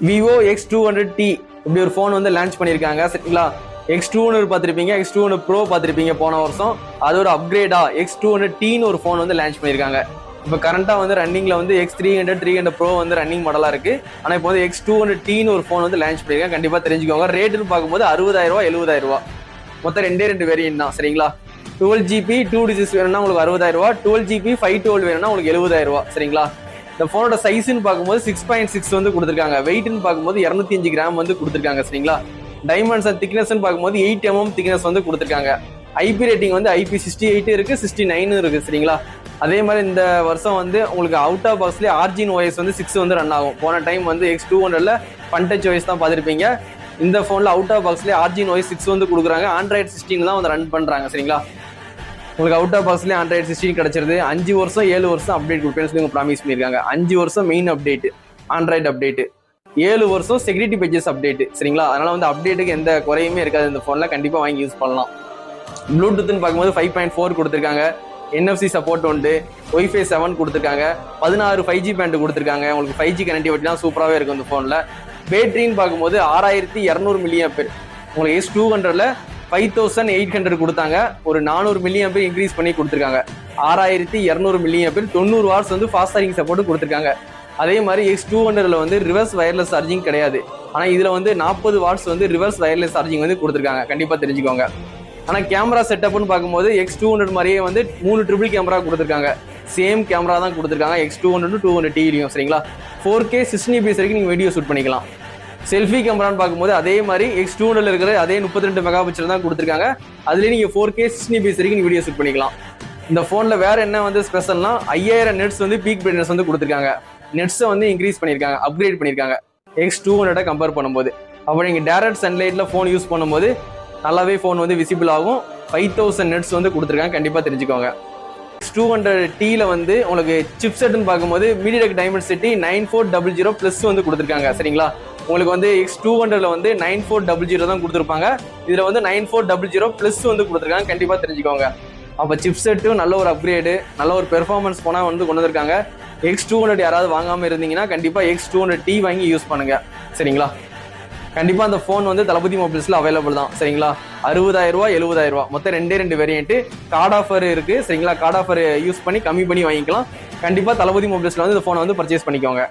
Vivo X200T இப்படி ஒரு phone வந்து லான்ச் பண்ணியிருக்காங்க சரிங்களா. X200 பார்த்துருப்பீங்க, X200 Pro பார்த்துருப்பீங்க போன வருஷம். அதோட அப்கிரேடா X200Tன்னு ஒரு ஃபோன் வந்து லான்ச் பண்ணியிருக்காங்க. இப்போ கரண்டாக வந்து ரன்னிங்கில் வந்து X300, 300 Pro வந்து ரன்னிங் மாடலாக இருக்குது. ஆனால் இப்போ வந்து X200Tன்னு ஒரு ஃபோன் வந்து லான்ச் பண்ணியிருக்காங்க. கண்டிப்பாக தெரிஞ்சுக்கோங்க. ரேட்டுன்னு பார்க்கும்போது 60,000 70,000 மொத்தம் ரெண்டு வேரியன்ட் தான் சரிங்களா. 12GB 2 டிஜிட்ஸ் வேணும்னா உங்களுக்கு 60,000, 12GB 512 வேணும்னா உங்களுக்கு 70,000 சரிங்களா. இந்த ஃபோனோட சைஸ்ன்னு பார்க்கும்போது 6.6 வந்து கொடுத்துருக்காங்க. வெயிட்னு பார்க்கும்போது 205 கிராம் வந்து கொடுத்துருக்காங்க சரிங்களா. டைமண்ட்ஸ் அண்ட் திக்னஸ்ன்னு பார்க்கும்போது 8 mm திக்னஸ் வந்து கொடுத்துருக்காங்க. ஐபி ரேட்டிங் வந்து IP68 இருக்கு, 69 இருக்கு சரிங்களா. அதே மாதிரி இந்த வருஷம் வந்து உங்களுக்கு அவுட் ஆஃப் பாக்ஸ்லேயே ஆர்ஜின் OS வந்து 6 வந்து ரன் ஆகும். போன டைம் வந்து X200ல பண்டச் OS தான் பார்த்துருப்பீங்க. இந்த ஃபோனில் அவுட் ஆஃப் பாக்ஸ்லேயே ஆர்ஜின் OS 6 வந்து கொடுக்குறாங்க. Android 16 தான் வந்து ரன் பண்ணுறாங்க சரிங்களா. உங்களுக்கு அவுட் ஆஃப் பாக்ஸ்லேயே Android 16 கிடைச்சிருது. 5 வருஷம் 7 வருஷம் அப்டேட் கொடுப்பேன்னு சொல்லி ப்ராமிஸ் பண்ணியிருக்காங்க. 5 வருஷம் மெயின் அப்டேட் ஆண்ட்ராய்டு அப்டேட்டு, 7 வருஷம் செக்யூரிட்டி பேஜஸ் அப்டேட் சரிங்களா. அதனால வந்து அப்டேட்டுக்கு எந்த குறையுமே இருக்காது. இந்த ஃபோனில் கண்டிப்பாக வாங்கி யூஸ் பண்ணலாம். ப்ளூடூத்னு பார்க்கும்போது 5.4 கொடுத்துருக்காங்க. NFC சப்போர்ட் உண்டு. Wi-Fi 7 கொடுத்துருக்காங்க. 16 5G பேண்ட் கொடுத்துருக்காங்க. உங்களுக்கு 5G கனெக்டிவிட்டிலாம் சூப்பராகவே இருக்கும் இந்த ஃபோனில். பேட்டரின்னு பார்க்கும்போது 6200 mAh. உங்களுக்கு X200ல 5800 கொடுத்தாங்க. ஒரு 400 mAh இன்க்ரீஸ் பண்ணி கொடுத்துருக்காங்க. 6200 mAh, 90 வாட்ஸ் வந்து ஃபாஸ்ட் சார்ஜிங் சப்போர்ட் கொடுத்துருக்காங்க. அதே மாதிரி X200ல வந்து ரிவர்ஸ் வயர்லெஸ் சார்ஜிங் கிடையாது. ஆனால் இதில் வந்து 40 வாட்ஸ் வந்து ரிவர்ஸ் வயர்லெஸ் சார்ஜிங் வந்து கொடுத்துருக்காங்க. கண்டிப்பாக தெரிஞ்சுக்கோங்க. ஆனால் கேமரா செட்டப்னு பார்க்கும்போது X200 மாதிரியே வந்து 3 ட்ரிபிள் கேமரா கொடுத்துருக்காங்க. சேம் கேமரா தான் கொடுத்துருக்காங்க X200 200Tலையும் சரிங்களா. 4K 60 fps வரைக்கும் நீங்கள் வீடியோ ஷூட் பண்ணிக்கலாம். செல்ஃபி கேமரான்னு பார்க்கும்போது அதே மாதிரி X200ல இருக்கிற அதே 32 மெகாபிக்சல் தான் கொடுத்துருக்காங்க. அதுலேயே நீங்கள் 4K 60 fps வரைக்கும் நீங்கள் வீடியோ ஷூட் பண்ணிக்கலாம். இந்த ஃபோனில் வேறு என்ன வந்து ஸ்பெஷல்னா 5000 நெட்ஸ் வந்து பீக் பிரைட்னஸ் வந்து கொடுத்துருக்காங்க. நெட்ஸை வந்து இன்க்ரீஸ் பண்ணியிருக்காங்க, அப்கிரேட் பண்ணியிருக்காங்க X200 கம்பேர் பண்ணும்போது. அப்போ நீங்கள் டேரக்ட் சன்லைட்டில் ஃபோன் யூஸ் பண்ணும்போது நல்லாவே ஃபோன் வந்து விசிபிள் ஆகும். 5000 நெட்ஸ் வந்து கொடுத்துருக்காங்க. கண்டிப்பாக தெரிஞ்சுக்கோங்க. X200Tல வந்து உங்களுக்கு சிப் செட்னு பார்க்கும்போது MediaTek Dimensity 9400 ப்ளஸ் வந்து கொடுத்துருக்காங்க சரிங்களா. உங்களுக்கு வந்து X200ல வந்து 9400 தான் கொடுத்துருப்பாங்க. இதில் வந்து 9400 ப்ளஸ் வந்து கொடுத்துருக்காங்க. கண்டிப்பாக தெரிஞ்சுக்கோங்க. அப்போ சிப் செட்டும் நல்ல ஒரு அப்கிரேடு, நல்ல ஒரு பெர்ஃபார்மன்ஸ் போனால் வந்து கொண்டு வந்திருக்காங்க. X200 யாராவது வாங்காமல் இருந்தீங்கன்னா கண்டிப்பாக X200T வாங்கி யூஸ் பண்ணுங்க சரிங்களா. கண்டிப்பாக அந்த ஃபோன் வந்து தளபதி மொபைல்ஸில் அவைலபிள் தான் சரிங்களா. 60,000 70,000 மொத்தம் ரெண்டு வேரியன்ட்டு. கார்டு ஆஃபர் இருக்குது சரிங்களா. கார்டு ஆஃபர் யூஸ் பண்ணி கம்மி பண்ணி வாங்கிக்கலாம். கண்டிப்பாக தளபதி மொபைல்ஸில் வந்து இந்த ஃபோனை வந்து பர்ச்சேஸ் பண்ணிக்கோங்க.